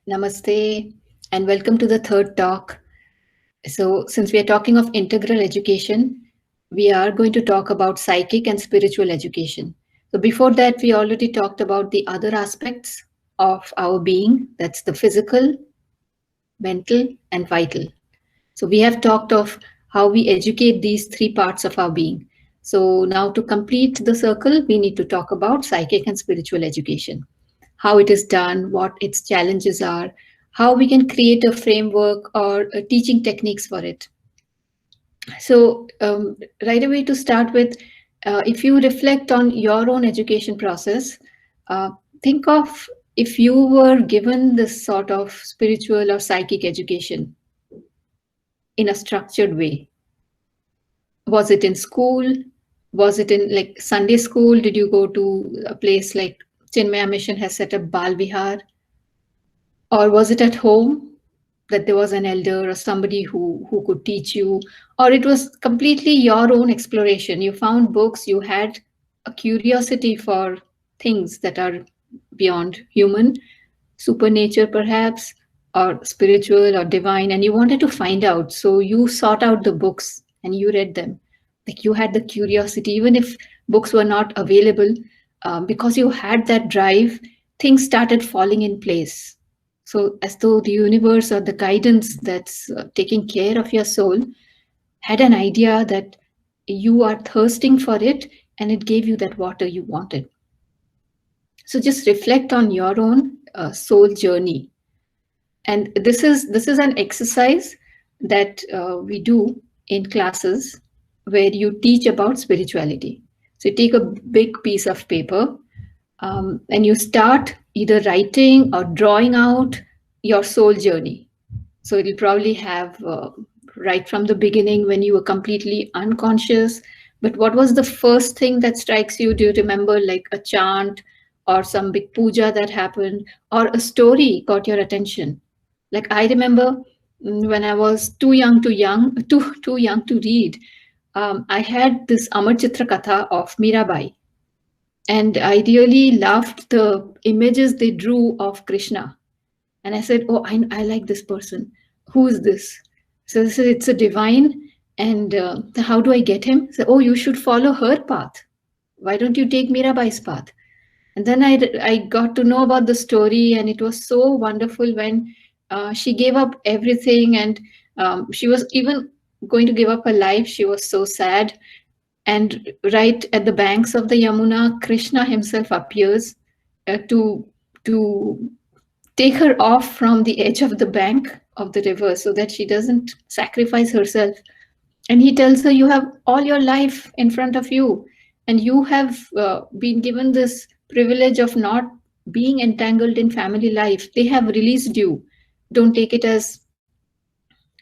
Namaste and welcome to the third talk. So, since we are talking of integral education, we are going to talk about psychic and spiritual education. So, before that, we already talked about the other aspects of our being, that's the physical, mental, and vital. So, we have talked of how we educate these three parts of our being. So, now to complete the circle, we need to talk about psychic and spiritual education, how it is done, what its challenges are, how we can create a framework or teaching techniques for it. So, right away to start with, if you reflect on your own education process, uh, think of if you were given this sort of spiritual or psychic education in a structured way. Was it in school? Was it in like Sunday school? Did you go to a place like Chinmaya Mission has set up Bal Vihar? Or was it at home that there was an elder or somebody who could teach you? Or it was completely your own exploration? You found books, you had a curiosity for things that are beyond human, supernature perhaps, or spiritual or divine, and you wanted to find out. So you sought out the books and you read them. Like you had the curiosity, even if books were not available, because you had that drive, things started falling in place. So, as though the universe or the guidance that's taking care of your soul had an idea that you are thirsting for it and it gave you that water you wanted. So, just reflect on your own soul journey. And this is an exercise that we do in classes where you teach about spirituality. So, you take a big piece of paper and you start either writing or drawing out your soul journey. So it'll probably have right from the beginning when you were completely unconscious. But what was the first thing that strikes you? Do you remember like a chant or some big puja that happened or a story caught your attention? Like I remember when I was too young to read, I had this Amar Chitra Katha of Mirabai, and I really loved the images they drew of Krishna. And I said, "Oh, I like this person. Who is this?" So they said, "It's a divine." And how do I get him? So, "Oh, you should follow her path. Why don't you take Mirabai's path?" And then I got to know about the story, and it was so wonderful when she gave up everything, and she was even going to give up her life. She was so sad. And right at the banks of the Yamuna, Krishna himself appears to take her off from the edge of the bank of the river so that she doesn't sacrifice herself. And he tells her, "You have all your life in front of you, and you have been given this privilege of not being entangled in family life. They have released you. Don't take it as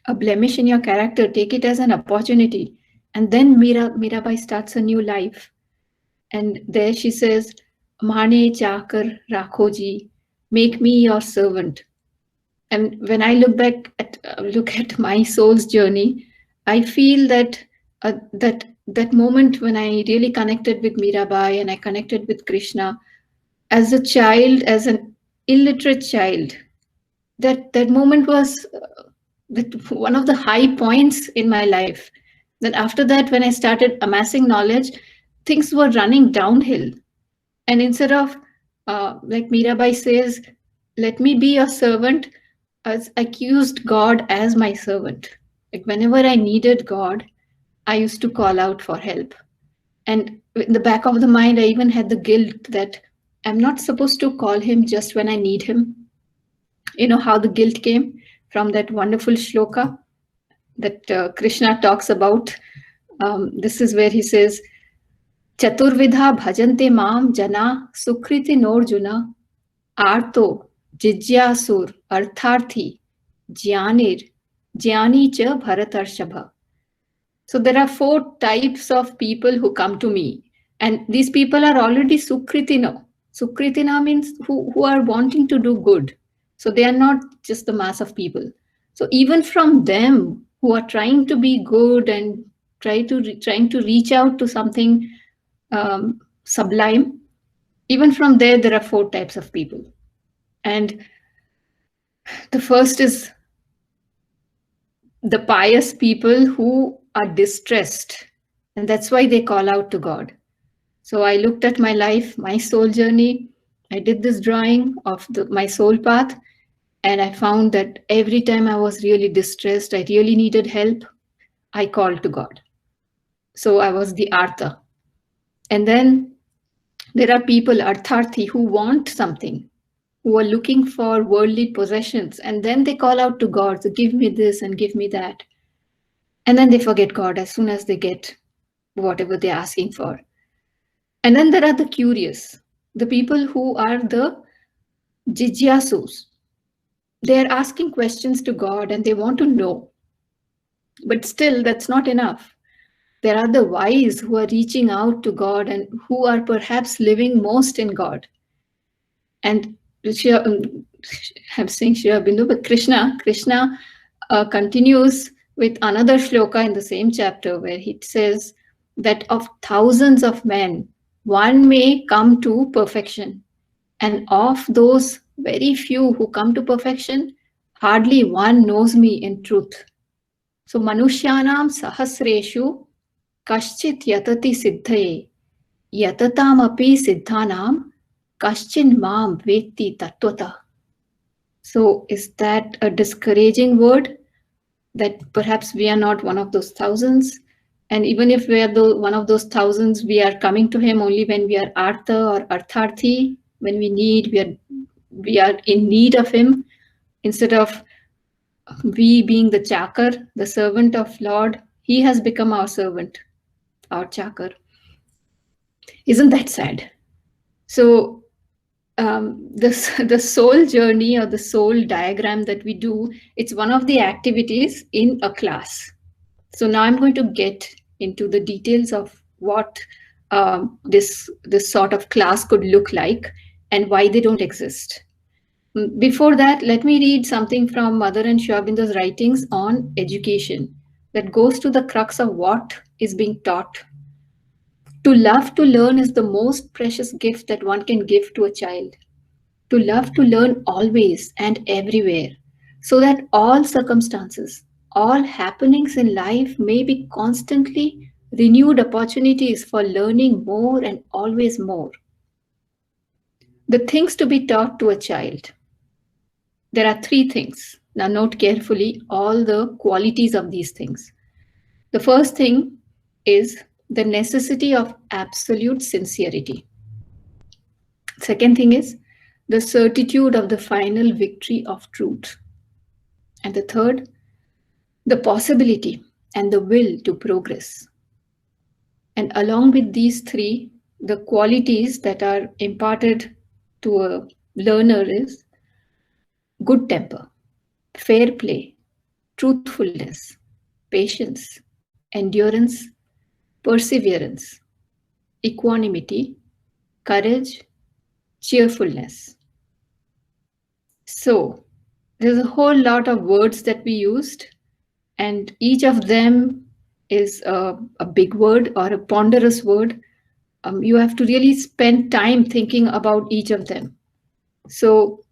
a blemish in your character, take it as an opportunity." And then Mirabai starts a new life. And there she says, "Mane chakar rakhoji, make me your servant." And when I look at my soul's journey, I feel that that moment when I really connected with Mirabai and I connected with Krishna as a child, as an illiterate child, that moment was one of the high points in my life. Then after that, when I started amassing knowledge, things were running downhill. And instead of, like Mirabai says, "Let me be your servant," I accused God as my servant. Like whenever I needed God, I used to call out for help. And in the back of the mind, I even had the guilt that I'm not supposed to call him just when I need him. You know how the guilt came from that wonderful shloka that Krishna talks about. This is where he says, "Chaturvidha bhajante mam jana sukriti norjuna arto jigyasur artharthi jnanir jnani cha bharatarshava." So there are four types of people who come to me, and these people are already sukritina. Sukritina means who are wanting to do good. So they are not just the mass of people. So even from them who are trying to be good and trying to reach out to something sublime, even from there are four types of people. And The first is the pious people who are distressed, and that's why they call out to God. So I looked at my life, my soul journey. I did this drawing of my soul path, and I found that every time I was really distressed, I really needed help, I called to God. So I was the Artha. And then there are people, Artharthi, who want something, who are looking for worldly possessions, and then they call out to God, so give me this and give me that. And then they forget God as soon as they get whatever they're asking for. And then there are the curious, the people who are the jijyasus. They're asking questions to God and they want to know. But still, that's not enough. There are the wise who are reaching out to God and who are perhaps living most in God. And I'm saying Shri Aurobindo, but Krishna continues with another shloka in the same chapter where he says that of thousands of men, one may come to perfection. And of those very few who come to perfection, hardly one knows me in truth. So Manushyanam Sahasreshu Kaschit Yatati Siddhaye Yatataamapi Siddhanam Kaschin Mam Vetti Tattvata. So is that a discouraging word? That perhaps we are not one of those thousands? And even if we are one of those thousands, we are coming to him only when we are Artha or Artharthi, when we are in need of him, instead of we being the chakar, the servant of Lord. He has become our servant, our chakar. Isn't that sad? So the soul journey or the soul diagram that we do, it's one of the activities in a class. So now I'm going to get into the details of what this sort of class could look like and why they don't exist. Before that, let me read something from Mother and Sri Aurobindo's writings on education that goes to the crux of what is being taught. To love to learn is the most precious gift that one can give to a child. To love to learn always and everywhere, so that all circumstances, all happenings in life may be constantly renewed opportunities for learning more and always more. The things to be taught to a child. There are three things. Now, note carefully all the qualities of these things. The first thing is the necessity of absolute sincerity. Second thing is the certitude of the final victory of truth. And the third, the possibility and the will to progress. And along with these three, the qualities that are imparted to a learner is good temper, fair play, truthfulness, patience, endurance, perseverance, equanimity, courage, cheerfulness. So, there's a whole lot of words that we used, and each of them is a big word or a ponderous word. You have to really spend time thinking about each of them. So,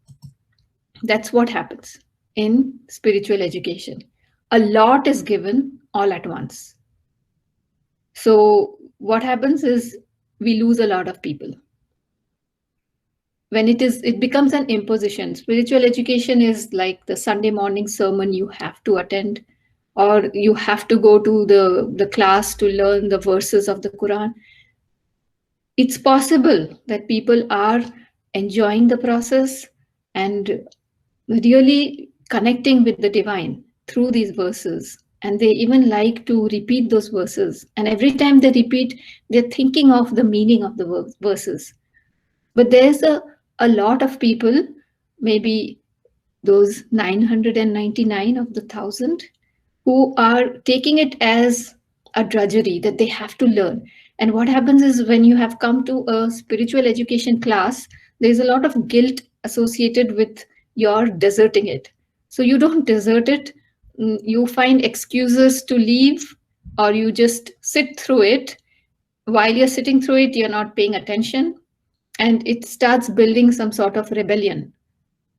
that's what happens in spiritual education. A lot is given all at once. So what happens is we lose a lot of people. When it becomes an imposition. Spiritual education is like the Sunday morning sermon you have to attend, or you have to go to the class to learn the verses of the Quran. It's possible that people are enjoying the process and really connecting with the divine through these verses. And they even like to repeat those verses. And every time they repeat, they're thinking of the meaning of the verses. But there's a lot of people, maybe those 999 of the 1,000, who are taking it as a drudgery that they have to learn. And what happens is when you have come to a spiritual education class, there's a lot of guilt associated with your deserting it. So you don't desert it, you find excuses to leave, or you just sit through it. While you're sitting through it, you're not paying attention, and it starts building some sort of rebellion.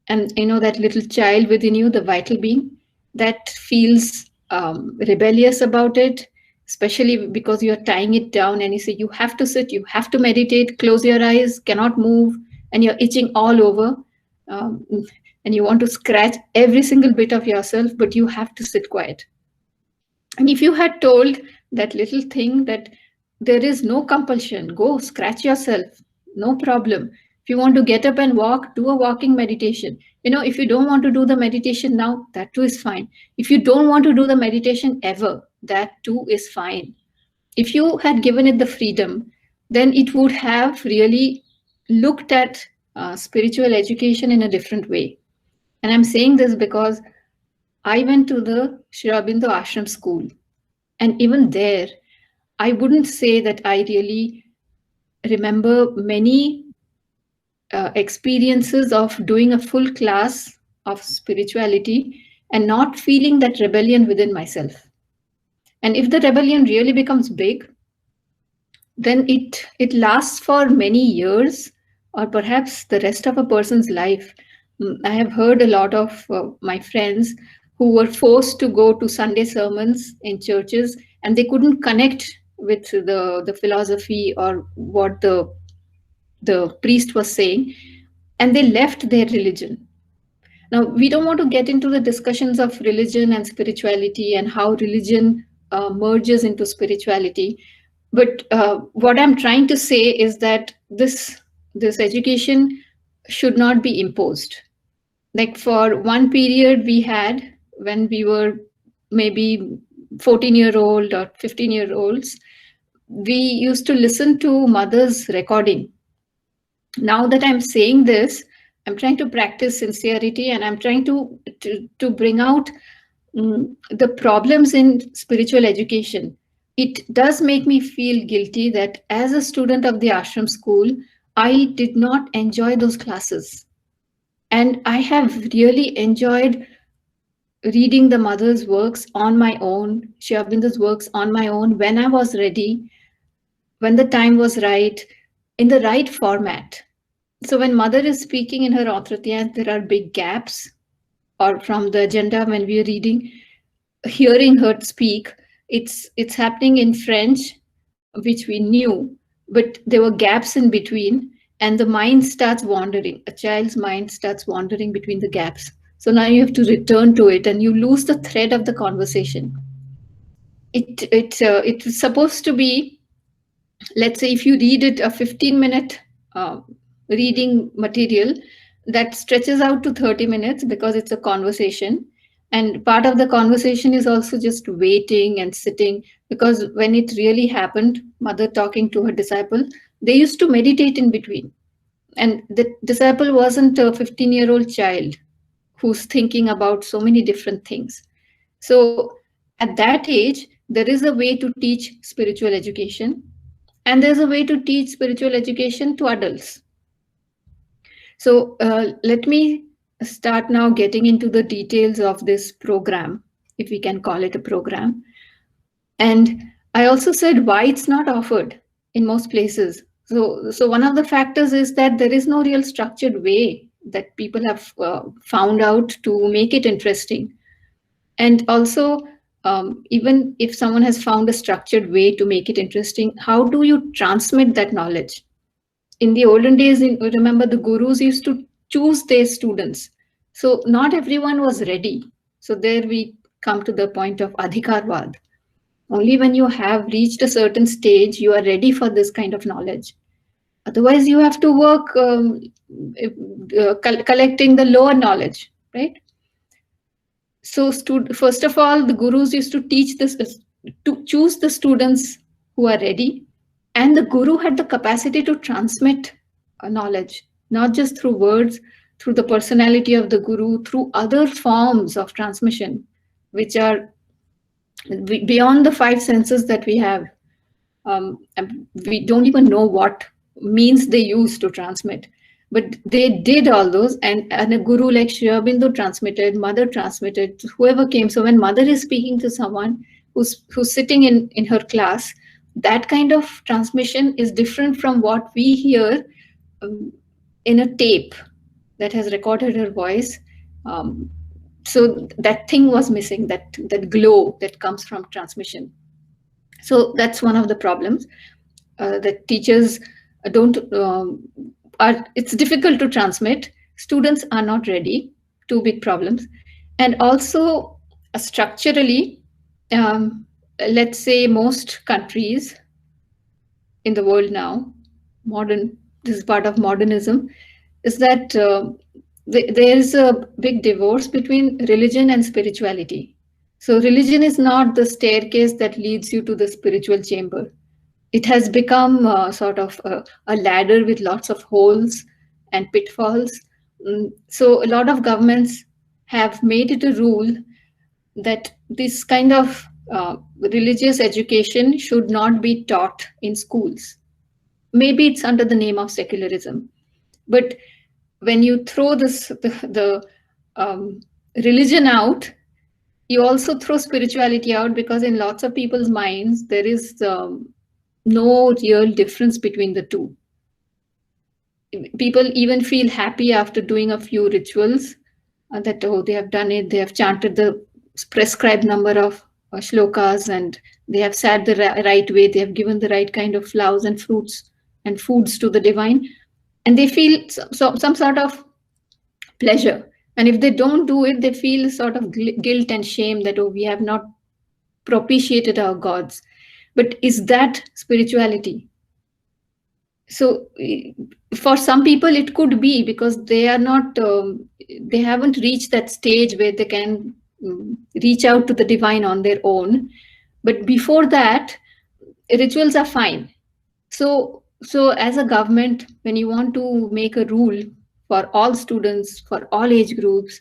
And that little child within you, the vital being, that feels rebellious about it, especially because you're tying it down and you say you have to sit, you have to meditate, close your eyes, cannot move, and you're itching all over. um, and you want to scratch every single bit of yourself, but you have to sit quiet. And if you had told that little thing that there is no compulsion, go scratch yourself, no problem. If you want to get up and walk, do a walking meditation. If you don't want to do the meditation now, that too is fine. If you don't want to do the meditation ever, that too is fine. If you had given it the freedom, then it would have really looked at spiritual education in a different way. And I'm saying this because I went to the Sri Aurobindo Ashram school. And even there, I wouldn't say that I really remember many experiences of doing a full class of spirituality and not feeling that rebellion within myself. And if the rebellion really becomes big, then it lasts for many years, or perhaps the rest of a person's life. I have heard a lot of my friends who were forced to go to Sunday sermons in churches, and they couldn't connect with the philosophy or what the priest was saying, and they left their religion. Now, we don't want to get into the discussions of religion and spirituality and how religion merges into spirituality. But what I'm trying to say is that this education should not be imposed. Like for one period we had when we were maybe 14-year-old or 15-year-olds, we used to listen to mother's recording. Now that I'm saying this, I'm trying to practice sincerity, and I'm trying to bring out the problems in spiritual education. It does make me feel guilty that as a student of the ashram school, I did not enjoy those classes. And I have really enjoyed reading the mother's works on my own, Sri Aurobindo's works on my own, when I was ready, when the time was right, in the right format. So when mother is speaking in her Autratya, there are big gaps, or from the agenda when we are reading, hearing her speak, it's happening in French, which we knew, but there were gaps in between, and the mind starts wandering. A child's mind starts wandering between the gaps. So now you have to return to it, and you lose the thread of the conversation. It's supposed to be, let's say, if you read it a 15-minute reading material, that stretches out to 30 minutes because it's a conversation. And part of the conversation is also just waiting and sitting, because when it really happened, mother talking to her disciple, they used to meditate in between. And the disciple wasn't a 15-year-old child who's thinking about so many different things. So at that age, there is a way to teach spiritual education, and there's a way to teach spiritual education to adults. So let me start now getting into the details of this program, if we can call it a program. And I also said why it's not offered in most places. So one of the factors is that there is no real structured way that people have found out to make it interesting. And also, even if someone has found a structured way to make it interesting, how do you transmit that knowledge? In the olden days, remember, the gurus used to choose their students. So not everyone was ready. So there we come to the point of adhikarvad. Only when you have reached a certain stage, you are ready for this kind of knowledge. Otherwise, you have to work collecting the lower knowledge, right? So first of all, the gurus used to teach this, to choose the students who are ready. And the guru had the capacity to transmit knowledge, not just through words, through the personality of the guru, through other forms of transmission, which are beyond the five senses that we have. We don't even know what means they use to transmit, but they did all those. And a guru like Sri Aurobindo transmitted, mother transmitted, whoever came. So when mother is speaking to someone who's sitting in her class, that kind of transmission is different from what we hear in a tape. that has recorded her voice. Um, so that thing was missing, that glow that comes from transmission. So that's one of the problems, that teachers don't are. It's difficult to transmit. Students are not ready. Two big problems, and also structurally, um, let's say most countries in the world now, modern. This is part of modernism. Is that there is a big divorce between religion and spirituality. So religion is not the staircase that leads you to the spiritual chamber. It has become sort of a ladder with lots of holes and pitfalls. So a lot of governments have made it a rule that this kind of religious education should not be taught in schools. Maybe it's under the name of secularism, but when you throw the religion out, you also throw spirituality out, because in lots of people's minds there is no real difference between the two. People even feel happy after doing a few rituals, that oh, they have done it, they have chanted the prescribed number of shlokas, and they have sat the right way, they have given the right kind of flowers and fruits and foods to the divine, and they feel some sort of pleasure. And if they don't do it, they feel sort of guilt and shame that, oh, we have not propitiated our gods. But is that spirituality? So for some people it could be, because they are not they haven't reached that stage where they can reach out to the divine on their own. But before that, rituals are fine. So as a government, when you want to make a rule for all students, for all age groups,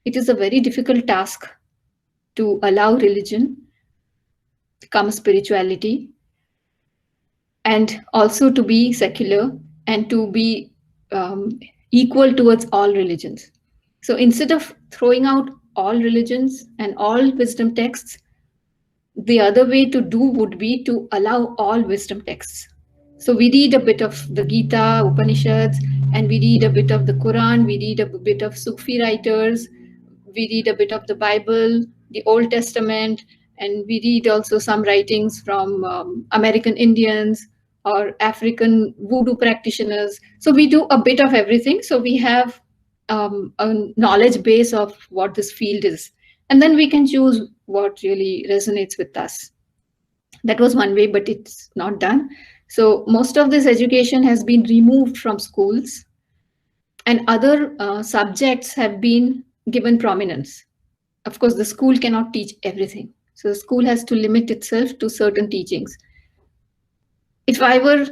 it is a very difficult task to allow religion come spirituality, and also to be secular, and to be equal towards all religions. So instead of throwing out all religions and all wisdom texts, the other way to do would be to allow all wisdom texts. So we read a bit of the Gita, Upanishads, and we read a bit of the Quran, we read a bit of Sufi writers, we read a bit of the Bible, the Old Testament, and we read also some writings from American Indians or African voodoo practitioners. So we do a bit of everything. So we have a knowledge base of what this field is. And then we can choose what really resonates with us. That was one way, but it's not done. So most of this education has been removed from schools, and other subjects have been given prominence. Of course, the school cannot teach everything. So the school has to limit itself to certain teachings. If I were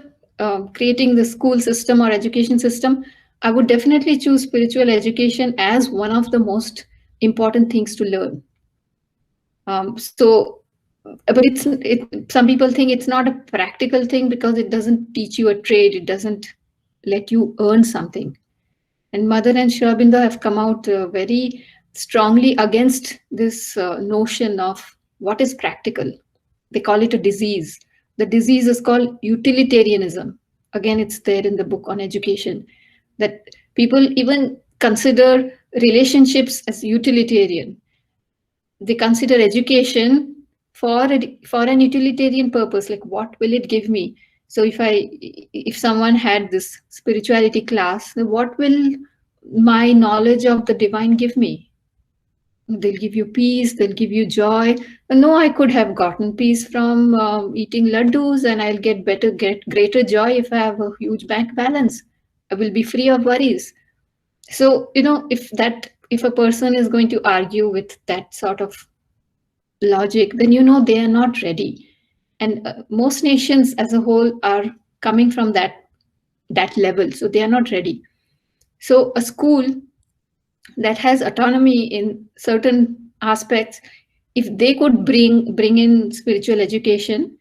creating the school system or education system, I would definitely choose spiritual education as one of the most important things to learn. But some people think it's not a practical thing because it doesn't teach you a trade. It doesn't let you earn something. And Mother and Sri Aurobindo have come out very strongly against this notion of what is practical. They call it a disease. The disease is called utilitarianism. Again, it's there in the book on education, that people even consider relationships as utilitarian. They consider education for an utilitarian purpose, like what will it give me? So if someone had this spirituality class, what will my knowledge of the divine give me? They'll give you peace, they'll give you joy. No, I could have gotten peace from eating laddus, and I'll get greater joy if I have a huge bank balance. I will be free of worries. So, if a person is going to argue with that sort of logic, then they are not ready. And most nations as a whole are coming from that level, so they are not ready. So a school that has autonomy in certain aspects, if they could bring in spiritual education,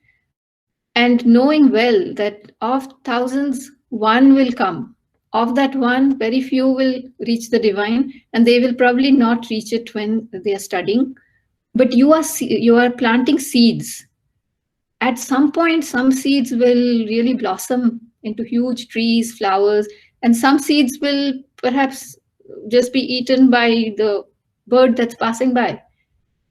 and knowing well that of thousands one will come, of that one very few will reach the divine, and they will probably not reach it when they are studying, but you are planting seeds. At some point some seeds will really blossom into huge trees, flowers, and some seeds will perhaps just be eaten by the bird that's passing by.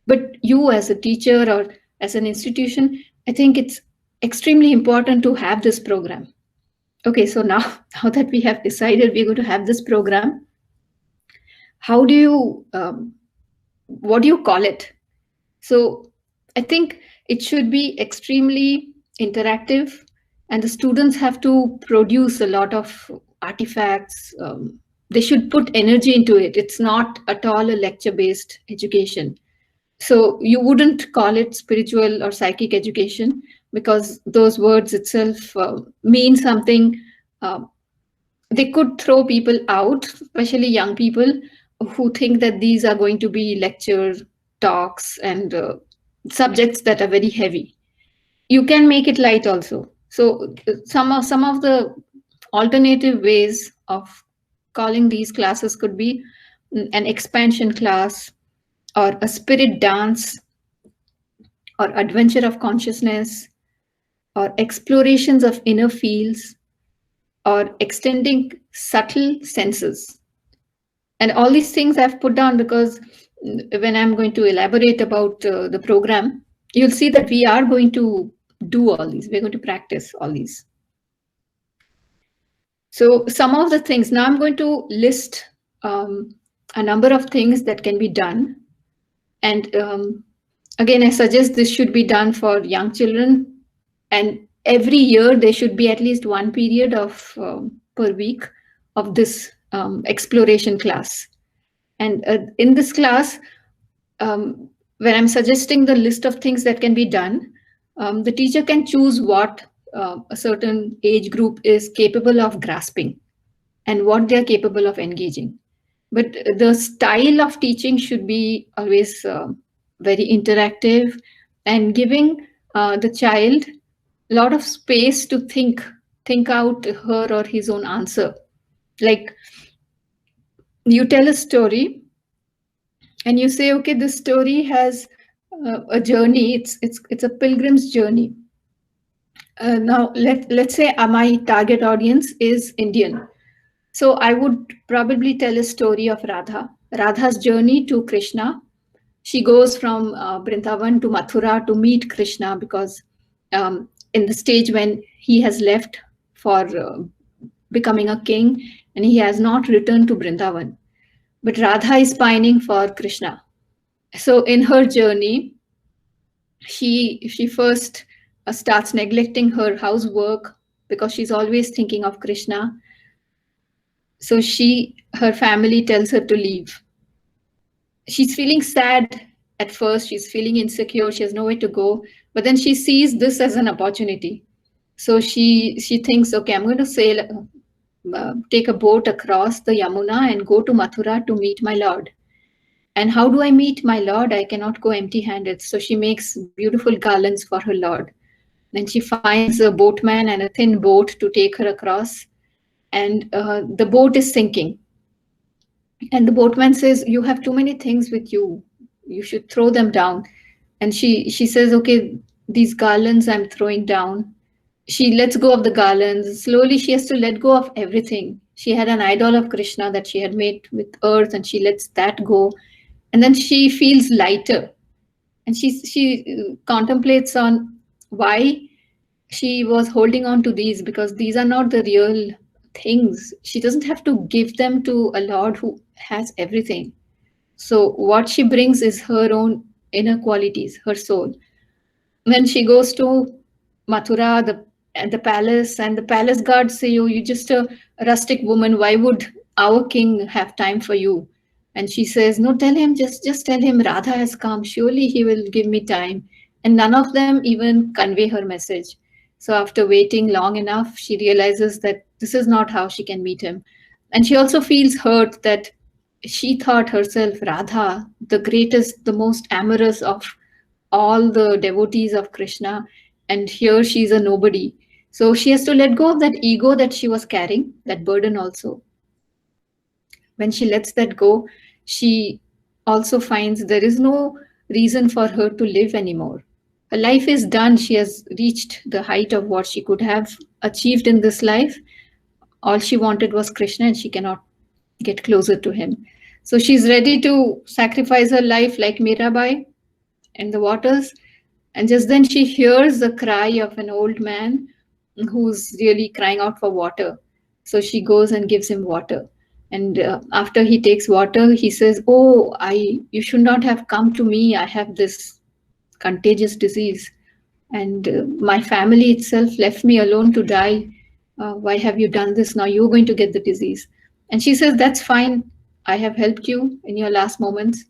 But you, as a teacher or as an institution, I think it's extremely important to have this program. Okay, so now, now that we have decided we're going to have this program, how do you, what do you call it? So I think it should be extremely interactive, and the students have to produce a lot of artifacts. They should put energy into it. It's not at all a lecture-based education. So you wouldn't call it spiritual or psychic education, because those words itself mean something. Uh, they could throw people out, especially young people who think that these are going to be lecture talks and subjects that are very heavy. You can make it light also. So some of the alternative ways of calling these classes could be an expansion class, or a spirit dance, or adventure of consciousness, or explorations of inner fields, or extending subtle senses. And all these things I've put down because when I'm going to elaborate about the program, you'll see that we are going to do all these. We're going to practice all these. So some of the things, now I'm going to list a number of things that can be done. And again, I suggest this should be done for young children. And every year there should be at least one period of per week of this exploration class. And in this class, when I'm suggesting the list of things that can be done, the teacher can choose what a certain age group is capable of grasping and what they're capable of engaging. But the style of teaching should be always very interactive and giving the child a lot of space to think out her or his own answer. Like, you tell a story and you say, okay, this story has a journey. It's a pilgrim's journey. Now let's say my target audience is Indian. So I would probably tell a story of Radha's journey to Krishna. She goes from Brindavan to Mathura to meet Krishna, because in the stage when he has left for becoming a king, and he has not returned to Brindavan. But Radha is pining for Krishna. So in her journey, she first starts neglecting her housework because she's always thinking of Krishna. So her family tells her to leave. She's feeling sad at first. She's feeling insecure. She has nowhere to go. But then she sees this as an opportunity. So she thinks, okay, I'm going to sail, take a boat across the Yamuna and go to Mathura to meet my Lord. And how do I meet my Lord? I cannot go empty-handed. So she makes beautiful garlands for her Lord. Then she finds a boatman and a thin boat to take her across. And the boat is sinking. And the boatman says, you have too many things with you. You should throw them down. And she says, okay, these garlands I'm throwing down. She lets go of the garlands. Slowly she has to let go of everything. She had an idol of Krishna that she had made with earth, and she lets that go. And then she feels lighter. And she contemplates on why she was holding on to these, because these are not the real things. She doesn't have to give them to a Lord who has everything. So what she brings is her own inner qualities, her soul. When she goes to Mathura, the palace, and the palace guards say, oh, you're just a rustic woman. Why would our king have time for you? And she says, no, tell him, just tell him Radha has come. Surely he will give me time. And none of them even convey her message. So after waiting long enough, she realizes that this is not how she can meet him. And she also feels hurt that she thought herself Radha, the greatest, the most amorous of all the devotees of Krishna. And here she's a nobody. So she has to let go of that ego that she was carrying, that burden also. When she lets that go, she also finds there is no reason for her to live anymore. Her life is done. She has reached the height of what she could have achieved in this life. All she wanted was Krishna, and she cannot get closer to him. So she's ready to sacrifice her life like Mirabai in the waters. And just then she hears the cry of an old man who's really crying out for water. So she goes and gives him water. And after he takes water, he says, "Oh, you should not have come to me. I have this contagious disease, and my family itself left me alone to die. Why have you done this? Now you're going to get the disease." And she says, "That's fine. I have helped you in your last moments."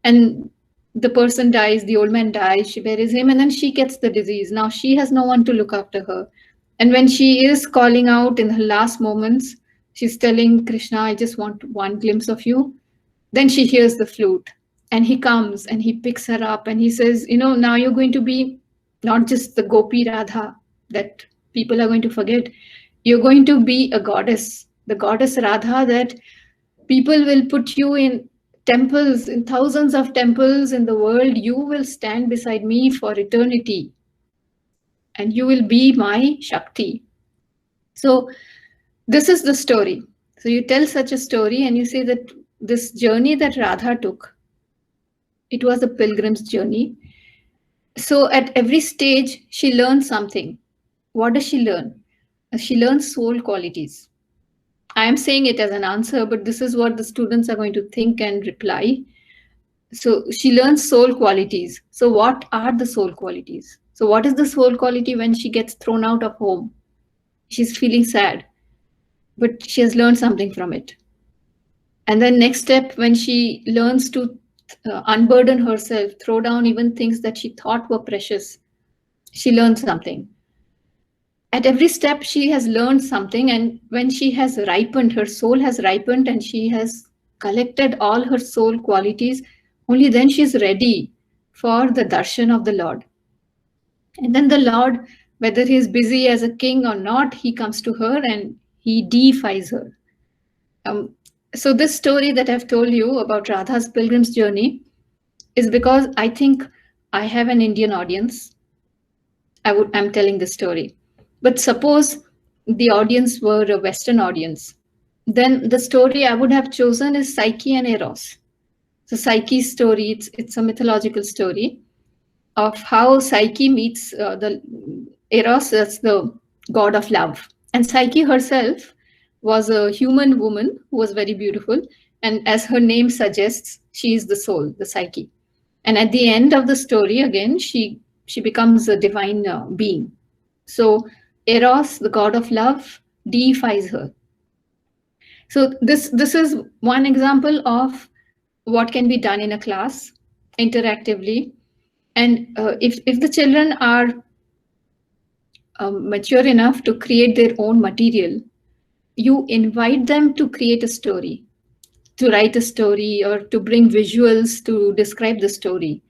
And the person dies, the old man dies, she buries him, and then she gets the disease. Now she has no one to look after her. And when she is calling out in her last moments, she's telling Krishna, "I just want one glimpse of you." Then she hears the flute, and he comes and he picks her up and he says, "Now you're going to be not just the Gopi Radha that people are going to forget. You're going to be a goddess, the goddess Radha that people will put you in temples, in thousands of temples in the world. You will stand beside me for eternity and you will be my Shakti." So this is the story. So you tell such a story and you say that this journey that Radha took, it was a pilgrim's journey. So at every stage, she learns something. What does she learn? She learns soul qualities. I am saying it as an answer, but this is what the students are going to think and reply. So she learns soul qualities. So what are the soul qualities? So what is the soul quality when she gets thrown out of home? She's feeling sad, but she has learned something from it. And then next step, when she learns to unburden herself, throw down even things that she thought were precious, she learns something. At every step, she has learned something. And when she has ripened, her soul has ripened and she has collected all her soul qualities, only then she's ready for the darshan of the Lord. And then the Lord, whether he is busy as a king or not, he comes to her and he deifies her. So this story that I've told you about Radha's pilgrim's journey is because I think I have an Indian audience. I'm telling this story. But suppose the audience were a Western audience, then the story I would have chosen is Psyche and Eros. So Psyche's story, it's a mythological story of how Psyche meets the Eros, that's the god of love. And Psyche herself was a human woman who was very beautiful. And as her name suggests, she is the soul, the Psyche. And at the end of the story, again, she becomes a divine being. So Eros, the god of love, deifies her. So this is one example of what can be done in a class interactively. And if the children are mature enough to create their own material, you invite them to create a story, to write a story, or to bring visuals to describe the story.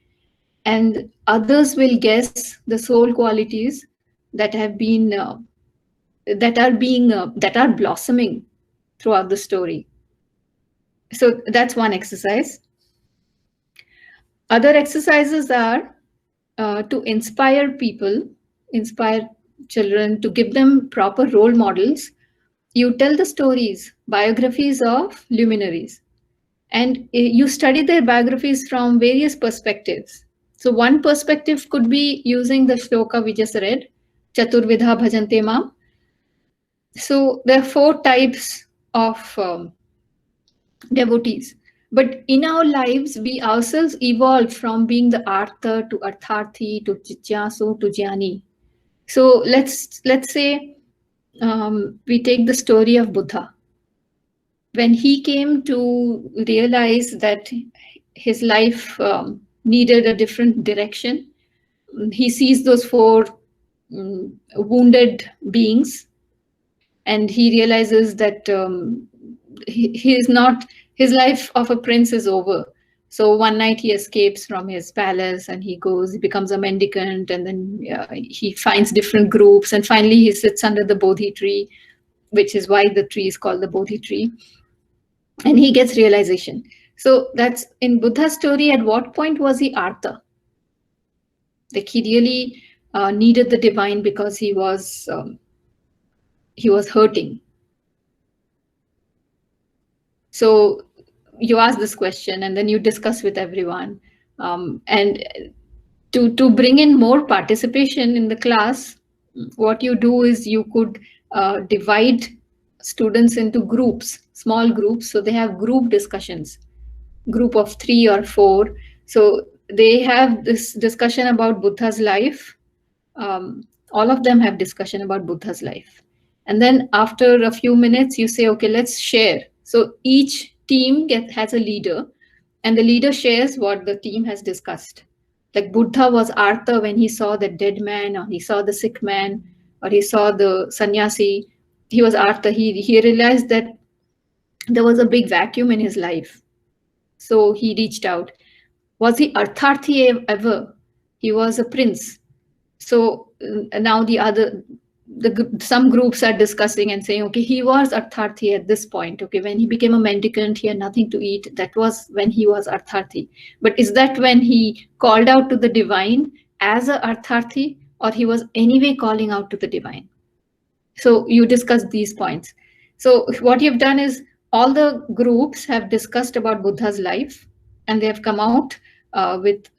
And others will guess the soul qualities that have been that are blossoming throughout the story. So that's one exercise. Other exercises are to inspire people, inspire children, to give them proper role models. You tell the stories, biographies of luminaries, and you study their biographies from various perspectives. So one perspective could be using the shloka we just read, Chaturvidha Bhajante Mam. So there are 4 types of devotees. But in our lives, we ourselves evolved from being the Artha to Artharthi to Jityasu to Jnani. So let's say we take the story of Buddha. When he came to realize that his life needed a different direction, he sees those 4 wounded beings, and he realizes that he is not, his life of a prince is over. So one night he escapes from his palace and he becomes a mendicant, and then he finds different groups, and finally he sits under the Bodhi tree, which is why the tree is called the Bodhi tree, and he gets realization. So that's in Buddha's story. At what point was he Artha? Like he really needed the divine because he was hurting. So you ask this question and then you discuss with everyone. And to bring in more participation in the class, what you do is you could divide students into groups, small groups. So they have group discussions, group of 3 or 4. So they have this discussion about Buddha's life. All of them have discussion about Buddha's life. And then after a few minutes, you say, okay, let's share. So each team has a leader, and the leader shares what the team has discussed. Like Buddha was Artha when he saw the dead man, or he saw the sick man, or he saw the sannyasi. He was Artha. He realized that there was a big vacuum in his life. So he reached out. Was he Artharthi ever? He was a prince. So now some groups are discussing and saying, okay, he was Artharthi at this point. Okay, when he became a mendicant, he had nothing to eat. That was when he was Artharthi. But is that when he called out to the divine as a Artharthi, or he was anyway calling out to the divine? So you discuss these points. So what you've done is all the groups have discussed about Buddha's life, and they have come out with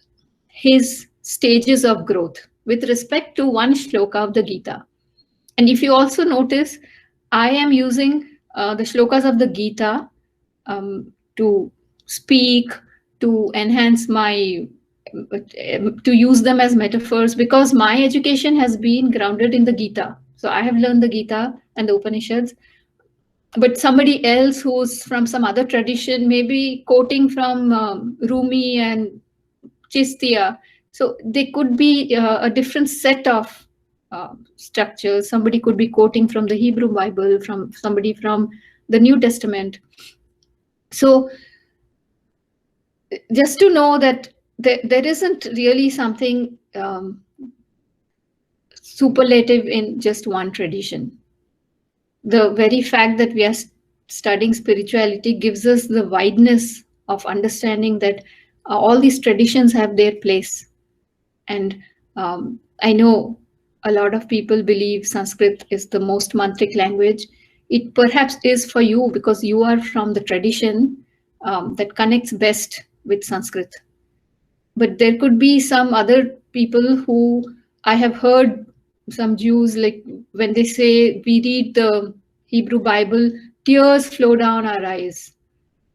his stages of growth with respect to one shloka of the Gita. And if you also notice, I am using the shlokas of the Gita to speak, to enhance to use them as metaphors, because my education has been grounded in the Gita. So I have learned the Gita and the Upanishads, but somebody else who's from some other tradition, maybe quoting from Rumi and Chistia. So they could be a different set of structures. Somebody could be quoting from the Hebrew Bible, from somebody from the New Testament. So just to know that there isn't really something superlative in just one tradition. The very fact that we are studying spirituality gives us the wideness of understanding that all these traditions have their place. And I know a lot of people believe Sanskrit is the most mantric language. It perhaps is for you because you are from the tradition that connects best with Sanskrit. But there could be some other people who I have heard, some Jews, like when they say we read the Hebrew Bible, tears flow down our eyes.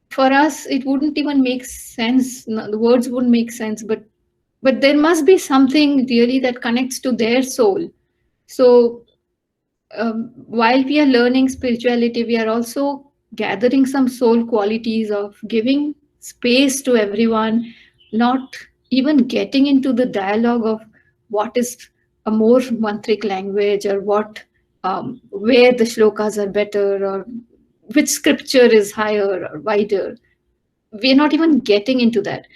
For us, it wouldn't even make sense. No, the words wouldn't make sense, but there must be something really that connects to their soul. So while we are learning spirituality, we are also gathering some soul qualities of giving space to everyone, not even getting into the dialogue of what is a more mantric language, or where the shlokas are better, or which scripture is higher or wider. We're not even getting into that.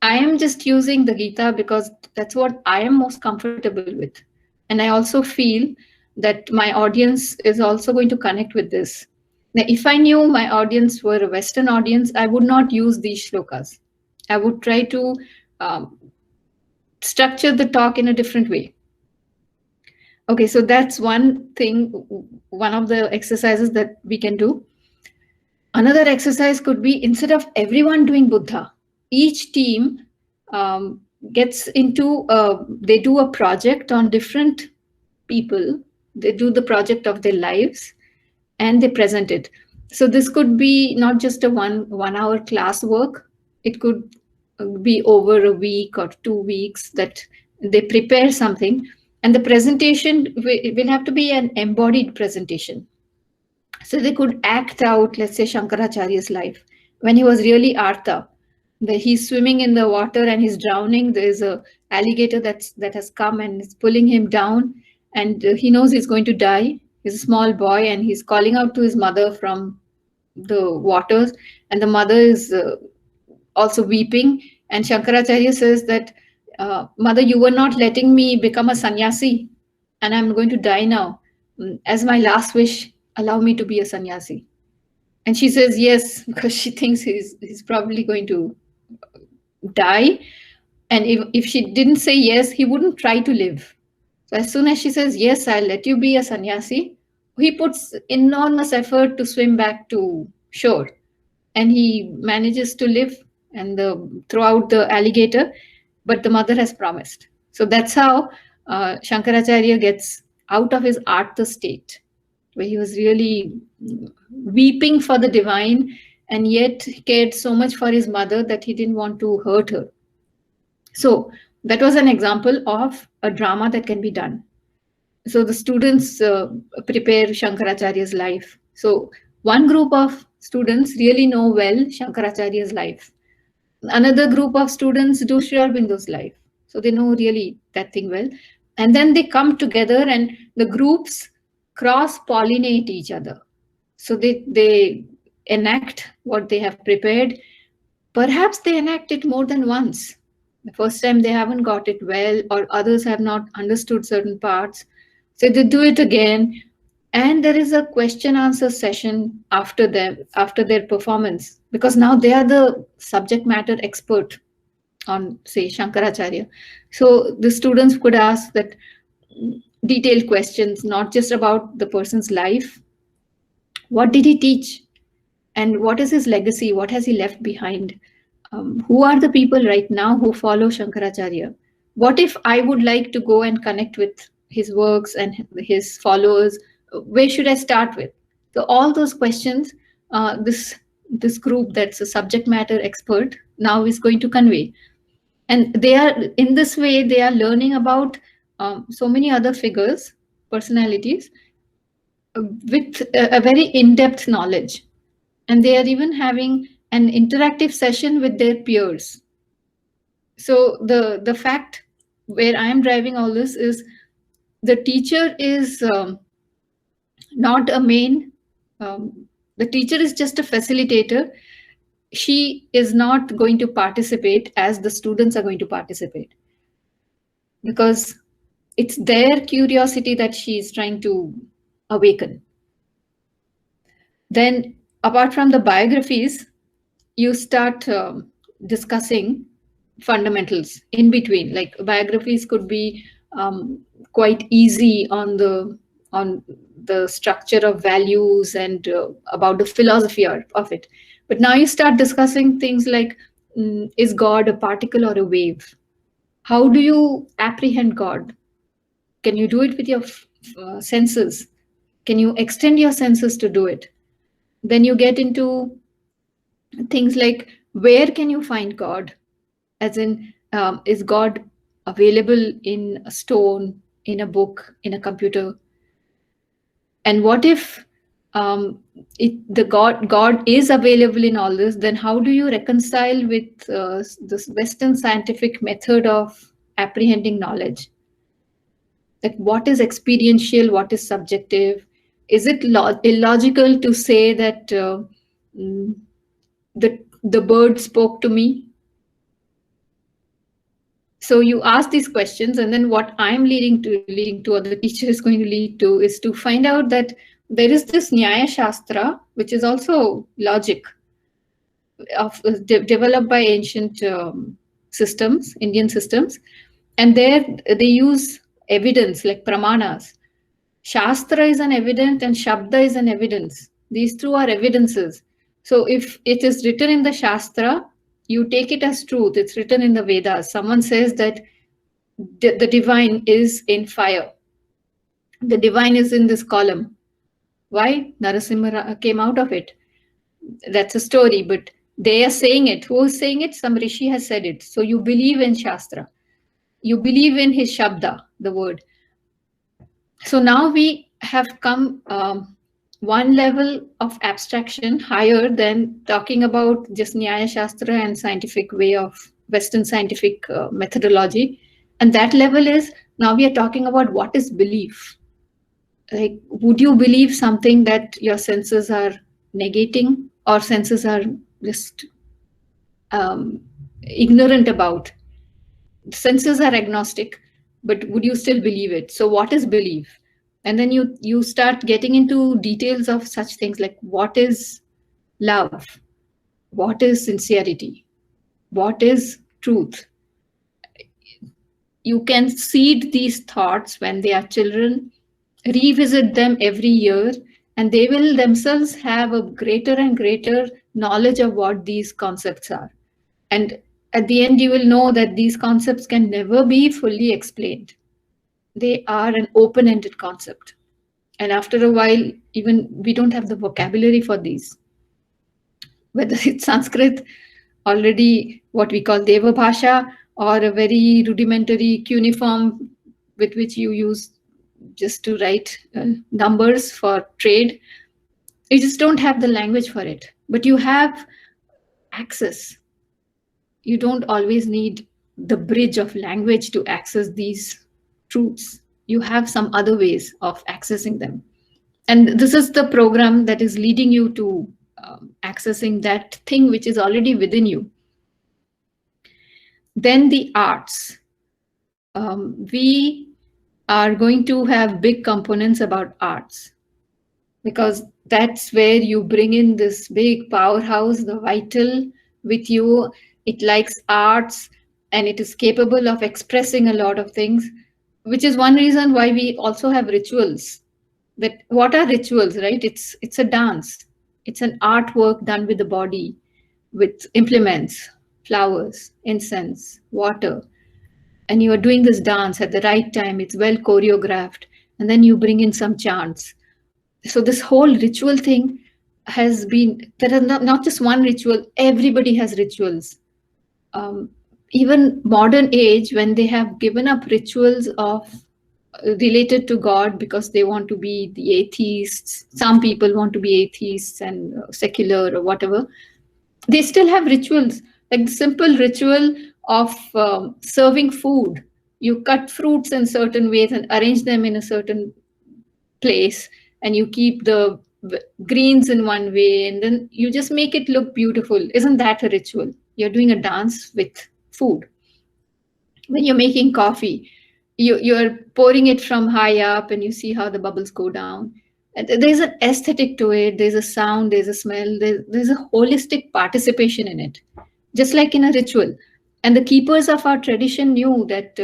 I am just using the Gita because that's what I am most comfortable with. And I also feel that my audience is also going to connect with this. Now, if I knew my audience were a Western audience, I would not use these shlokas. I would try to structure the talk in a different way. Okay, so that's one thing, one of the exercises that we can do. Another exercise could be, instead of everyone doing Buddha, each team gets into, they do a project on different people. They do the project of their lives and they present it. So this could be not just a one hour class work. It could be over a week or 2 weeks that they prepare something. And the presentation will have to be an embodied presentation. So they could act out, let's say, Shankaracharya's life when he was really Artha. He's swimming in the water and he's drowning. There's a alligator that has come and is pulling him down, and he knows he's going to die. He's a small boy and he's calling out to his mother from the waters, and the mother is also weeping. And Shankaracharya says that, Mother, you were not letting me become a sannyasi, and I'm going to die now. As my last wish, allow me to be a sannyasi. And she says yes, because she thinks he's probably going to die. And if she didn't say yes, he wouldn't try to live. So as soon as she says, yes, I'll let you be a sannyasi, he puts enormous effort to swim back to shore. and he manages to live and throw out the alligator, but the mother has promised. So that's how Shankaracharya gets out of his artha state, where he was really weeping for the divine and yet cared so much for his mother that he didn't want to hurt her. So that was an example of a drama that can be done. So the students prepare Shankaracharya's life. So one group of students really know well Shankaracharya's life. Another group of students do Sri Aurobindo's life. So they know really that thing well. And then they come together and the groups cross-pollinate each other. So they enact what they have prepared. Perhaps they enact it more than once. The first time they haven't got it well, or others have not understood certain parts. So they do it again. And there is a question answer session after their performance, because now they are the subject matter expert on, say, Shankaracharya. So the students could ask that detailed questions, not just about the person's life. What did he teach? And what is his legacy? What has he left behind? Who are the people right now who follow Shankaracharya? What if I would like to go and connect with his works and his followers? Where should I start with? So all those questions, this group that's a subject matter expert now is going to convey. And they are, in this way, they are learning about so many other figures, personalities, with a very in-depth knowledge. And they are even having an interactive session with their peers. So the fact where I am driving all this is the teacher is not a main, the teacher is just a facilitator. She is not going to participate as the students are going to participate, because it's their curiosity that she is trying to awaken. Then apart from the biographies, you start discussing fundamentals in between. Like biographies could be quite easy on the structure of values and about the philosophy of it. But now you start discussing things like, is God a particle or a wave? How do you apprehend God? Can you do it with your senses? Can you extend your senses to do it? Then you get into things like, where can you find God? As in, is God available in a stone, in a book, in a computer? And what if the God is available in all this? Then how do you reconcile with this Western scientific method of apprehending knowledge? Like, what is experiential? What is subjective? Is it illogical to say that the bird spoke to me? So you ask these questions, and then what I'm leading to, or the teacher is going to lead to, is to find out that there is this Nyaya Shastra, which is also logic, developed by ancient systems, Indian systems, and there they use evidence like pramanas. Shastra is an evidence and Shabda is an evidence. These two are evidences. So if it is written in the Shastra, you take it as truth. It's written in the Vedas. Someone says that the divine is in fire. The divine is in this column. Why? Narasimha came out of it. That's a story, but they are saying it. Who is saying it? Some rishi has said it. So you believe in Shastra. You believe in his Shabda, the word. So now we have come one level of abstraction higher than talking about just Nyaya Shastra and scientific way of Western scientific methodology. And that level is, now we are talking about what is belief. Like, would you believe something that your senses are negating, or senses are just ignorant about? Senses are agnostic, but would you still believe it? So what is belief? And then you start getting into details of such things like, what is love? What is sincerity? What is truth? You can seed these thoughts when they are children, revisit them every year, and they will themselves have a greater and greater knowledge of what these concepts are. And at the end, you will know that these concepts can never be fully explained. They are an open-ended concept. And after a while, even we don't have the vocabulary for these. Whether it's Sanskrit, already what we call Deva Bhasha, or a very rudimentary cuneiform with which you use just to write numbers for trade. You just don't have the language for it, but you have access. You don't always need the bridge of language to access these truths. You have some other ways of accessing them. And this is the program that is leading you to accessing that thing which is already within you. Then the arts. We are going to have big components about arts, because that's where you bring in this big powerhouse, the vital with you. It likes arts and it is capable of expressing a lot of things, which is one reason why we also have rituals. That what are rituals, right? It's a dance. It's an artwork done with the body, with implements, flowers, incense, water. And you are doing this dance at the right time. It's well choreographed. And then you bring in some chants. So this whole ritual thing has been, there are not just one ritual, everybody has rituals. Even modern age, when they have given up rituals of related to God because they want to be the atheists, some people want to be atheists and secular or whatever, they still have rituals, like the simple ritual of serving food. You cut fruits in certain ways and arrange them in a certain place, and you keep the greens in one way, and then you just make it look beautiful. Isn't that a ritual? You're doing a dance with food. When you're making coffee, you're pouring it from high up and you see how the bubbles go down. And there's an aesthetic to it, there's a sound, there's a smell, there's a holistic participation in it, just like in a ritual. And the keepers of our tradition knew that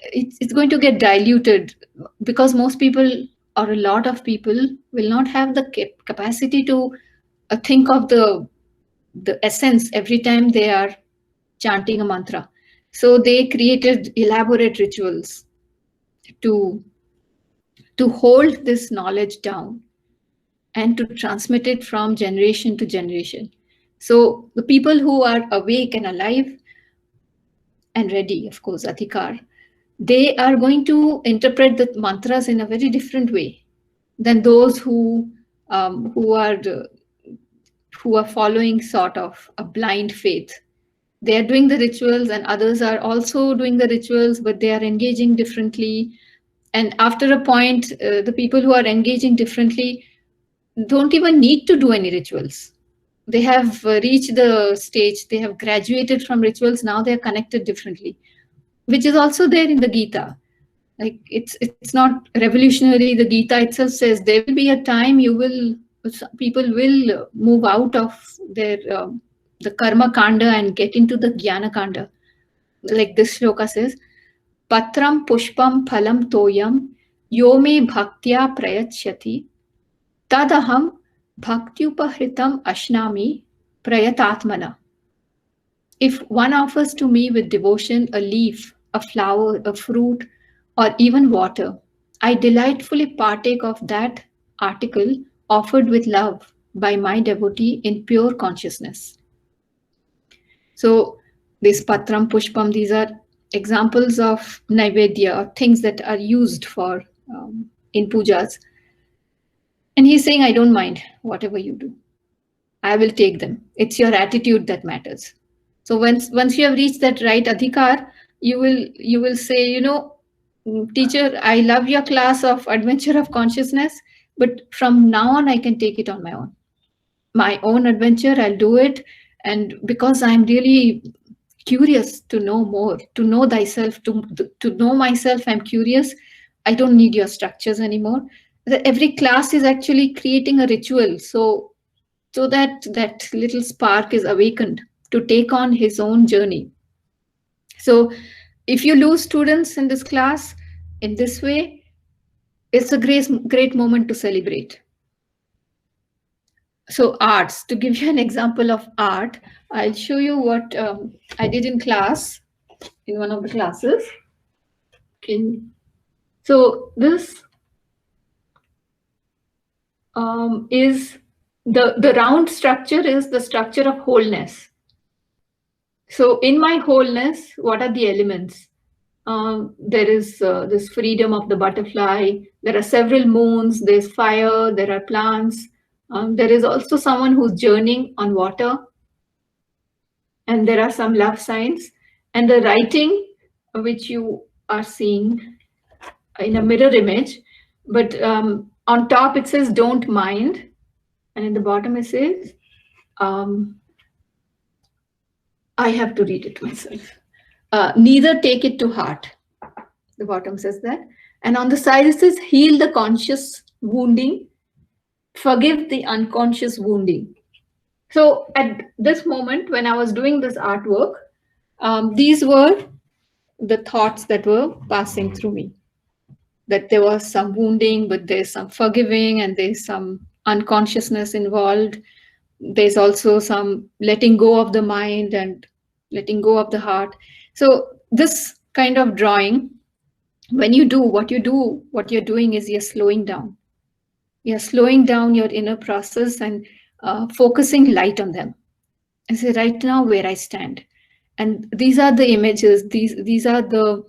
it's going to get diluted, because most people, or a lot of people, will not have the capacity to think of the essence every time they are chanting a mantra. So they created elaborate rituals to hold this knowledge down and to transmit it from generation to generation. So the people who are awake and alive and ready, of course, Adhikar, they are going to interpret the mantras in a very different way than those who are following sort of a blind faith. They are doing the rituals, and others are also doing the rituals, but they are engaging differently. And after a point, the people who are engaging differently don't even need to do any rituals. They have reached the stage, they have graduated from rituals, now they are connected differently, which is also there in the Gita. Like it's not revolutionary. The Gita itself says there will be a time people will move out of their the karma kanda and get into the jnana kanda. Like this shloka says, Patram pushpam phalam toyam yome bhaktya prayachyati tadaham bhaktyupahritam ashnami prayatatmana. If one offers to me with devotion a leaf, a flower, a fruit, or even water, I delightfully partake of that article offered with love by my devotee in pure consciousness. So this patram, pushpam, these are examples of naivedya, or things that are used for in pujas. And he's saying, I don't mind whatever you do. I will take them. It's your attitude that matters. So once you have reached that right adhikar, you will say, teacher, I love your class of adventure of consciousness, but from now on I can take it on my own adventure. I'll do it. And because I'm really curious to know more, to know thyself, to know myself, I'm curious. I don't need your structures anymore. Every class is actually creating a ritual. So that little spark is awakened to take on his own journey. So if you lose students in this class in this way, it's a great moment to celebrate. So arts, to give you an example of art, I'll show you what I did in class, in one of the classes. So this is the round structure is the structure of wholeness. So in my wholeness, what are the elements? There is this freedom of the butterfly. There are several moons. There's fire. There are plants. There is also someone who's journeying on water, and there are some love signs. And the writing, which you are seeing in a mirror image, but on top it says "Don't mind," and in the bottom it says, I have to read it myself. Neither take it to heart. The bottom says that. And on the side it says, heal the conscious wounding, forgive the unconscious wounding. So at this moment, when I was doing this artwork, these were the thoughts that were passing through me. That there was some wounding, but there's some forgiving, and there's some unconsciousness involved. There's also some letting go of the mind and letting go of the heart. So this kind of drawing, when you do, what you're doing is you're slowing down. You're slowing down your inner process and focusing light on them. And say, right now where I stand. And these are the images, these are the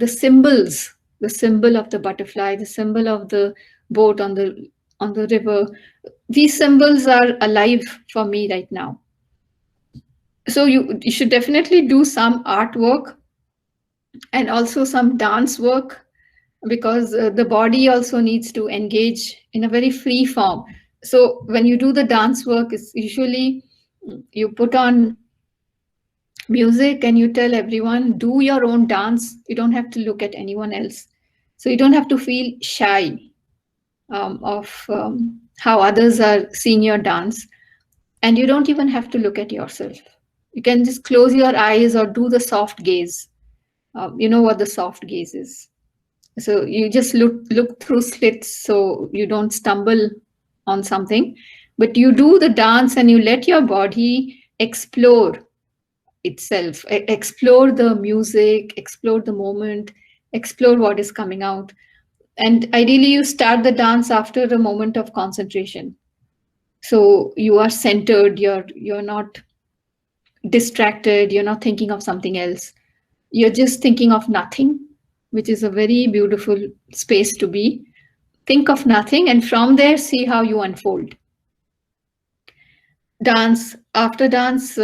symbols, the symbol of the butterfly, the symbol of the boat on the river. These symbols are alive for me right now. So you should definitely do some artwork and also some dance work, because the body also needs to engage in a very free form. So when you do the dance work, it's usually you put on music and you tell everyone, do your own dance. You don't have to look at anyone else. So you don't have to feel shy of how others are seeing your dance. And you don't even have to look at yourself. You can just close your eyes or do the soft gaze. You know what the soft gaze is. So you just look through slits so you don't stumble on something. But you do the dance and you let your body explore itself, explore the music, explore the moment, explore what is coming out. And ideally you start the dance after a moment of concentration, so you are centered, you're not distracted, you're not thinking of something else, you're just thinking of nothing, which is a very beautiful space to be. Think of nothing, and from there see how you unfold. Dance, after dance,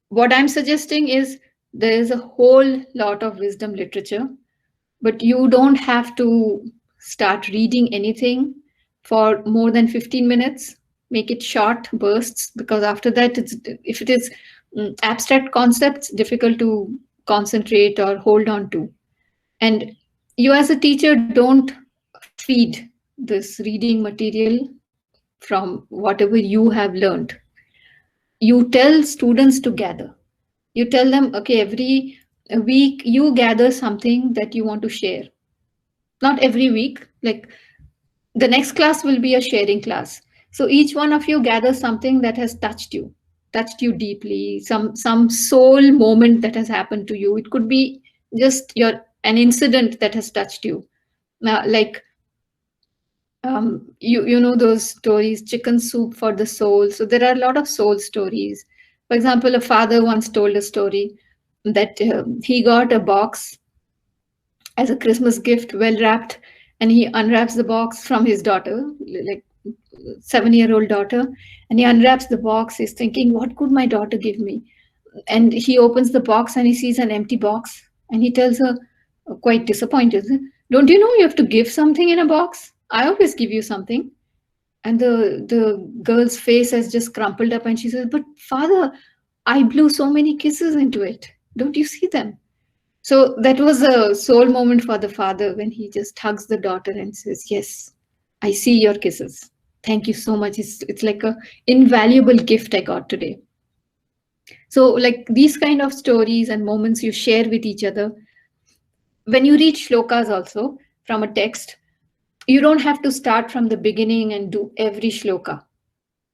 what I'm suggesting is there is a whole lot of wisdom literature, but you don't have to start reading anything for more than 15 minutes. Make it short bursts, because after that, if it is abstract concepts, difficult to concentrate or hold on to. And you as a teacher don't feed this reading material from whatever you have learned. You tell students to gather. You tell them, okay, every week you gather something that you want to share. Not every week, like the next class will be a sharing class. So each one of you gather something that has touched you deeply, some soul moment that has happened to you. It could be just an incident that has touched you. Like you know those stories, chicken soup for the soul. So there are a lot of soul stories. For example, a father once told a story that he got a box as a Christmas gift, well wrapped, and he unwraps the box from his daughter, like 7-year-old daughter, and he unwraps the box. He's thinking, what could my daughter give me? And he opens the box and he sees an empty box, and he tells her, quite disappointed, don't you know you have to give something in a box? I always give you something. And the girl's face has just crumpled up, and she says, but father, I blew so many kisses into it. Don't you see them? So that was a soul moment for the father, when he just hugs the daughter and says, yes, I see your kisses. Thank you so much. It's like a invaluable gift I got today. So like these kind of stories and moments you share with each other. When you read shlokas also from a text, you don't have to start from the beginning and do every shloka.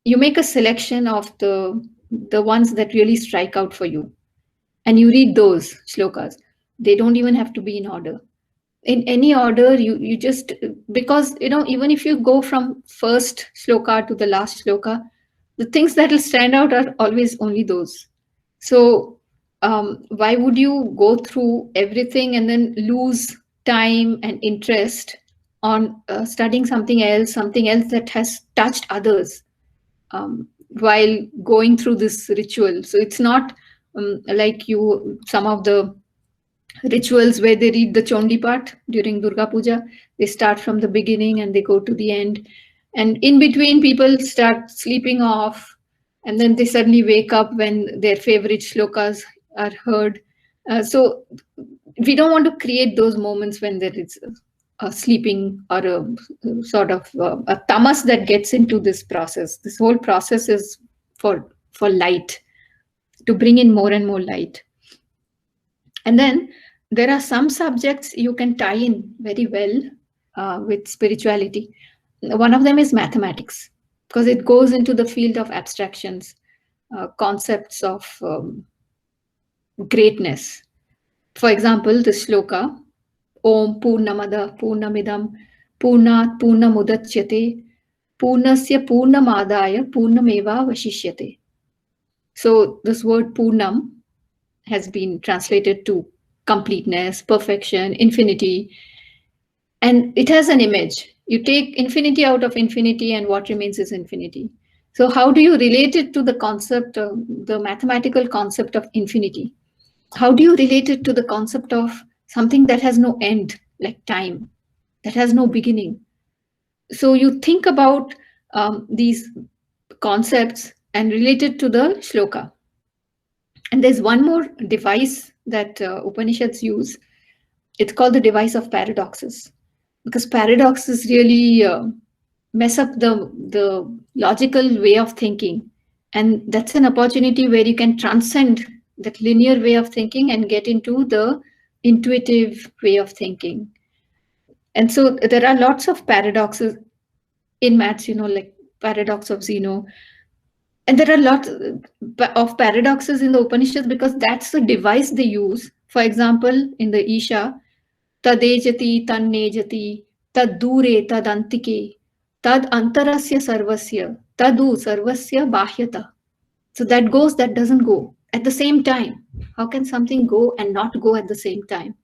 you make a selection of the ones that really strike out for you, and you read those shlokas. They don't even have to be in order. In any order, you just, because even if you go from first shloka to the last shloka, the things that will stand out are always only those. So why would you go through everything and then lose time and interest on studying something else that has touched others, while going through this ritual? So it's not like some of the rituals where they read the Chondi part during Durga Puja. They start from the beginning and they go to the end. And in between, people start sleeping off, and then they suddenly wake up when their favorite shlokas are heard. So we don't want to create those moments when there is a sleeping or a sort of a tamas that gets into this process. This whole process is for light, to bring in more and more light. And then there are some subjects you can tie in very well with spirituality. One of them is mathematics, because it goes into the field of abstractions, concepts of greatness. For example, the shloka, Om Purnamada Purnamidam Purnat Purnamudachyate Purnasya Purnamadaya Purnameva Vashishyate. So this word Purnam has been translated to completeness, perfection, infinity. And it has an image. You take infinity out of infinity and what remains is infinity. So how do you relate it to the concept, the mathematical concept of infinity? How do you relate it to the concept of something that has no end, like time, that has no beginning? So you think about these concepts and relate it to the shloka. And there's one more device that Upanishads use. It's called the device of paradoxes, because paradoxes really mess up the logical way of thinking. And that's an opportunity where you can transcend that linear way of thinking and get into the intuitive way of thinking. And so there are lots of paradoxes in maths, like paradox of Zeno. And there are lots of paradoxes in the Upanishads because that's the device they use. For example, in the Isha, tadejati tannejati tad dure tad antike tad antarasya sarvasya tadu sarvasya bahyata. So that goes, that doesn't go at the same time. How can something go and not go at the same time?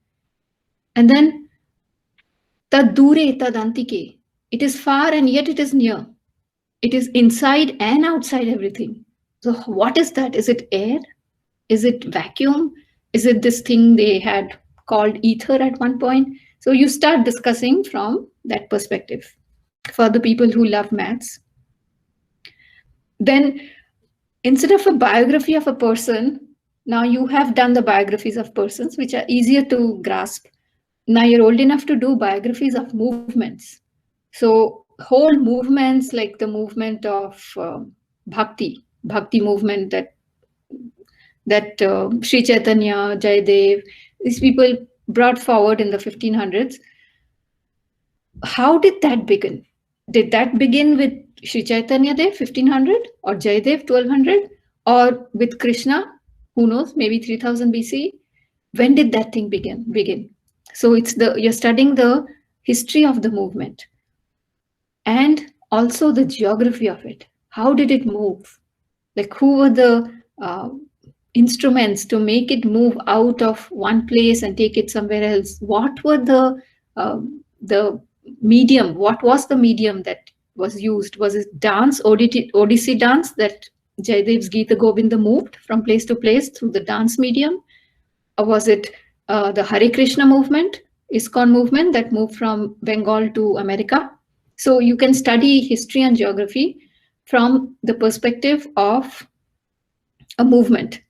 And then tad dure tad antike. It is far and yet it is near. It is inside and outside everything. So what is that? Is it air? Is it vacuum? Is it this thing they had called ether at one point? So you start discussing from that perspective for the people who love maths. Then instead of a biography of a person, now you have done the biographies of persons, which are easier to grasp. Now you're old enough to do biographies of movements. So whole movements, like the movement of bhakti movement that Sri Chaitanya, Jayadev, these people brought forward in the 1500s. How did that begin? Did that begin with Sri Chaitanya Dev 1500 or Jayadev 1200 or with Krishna? Who knows? Maybe 3000 BC. When did that thing begin? So you're studying the history of the movement and also the geography of it. How did it move? Like who were the instruments to make it move out of one place and take it somewhere else? What were the medium? What was the medium that was used? Was it dance, Odissi dance that Jayadev's Gita Govinda moved from place to place through the dance medium? Or was it the Hare Krishna movement, ISKCON movement that moved from Bengal to America? So you can study history and geography from the perspective of a movement.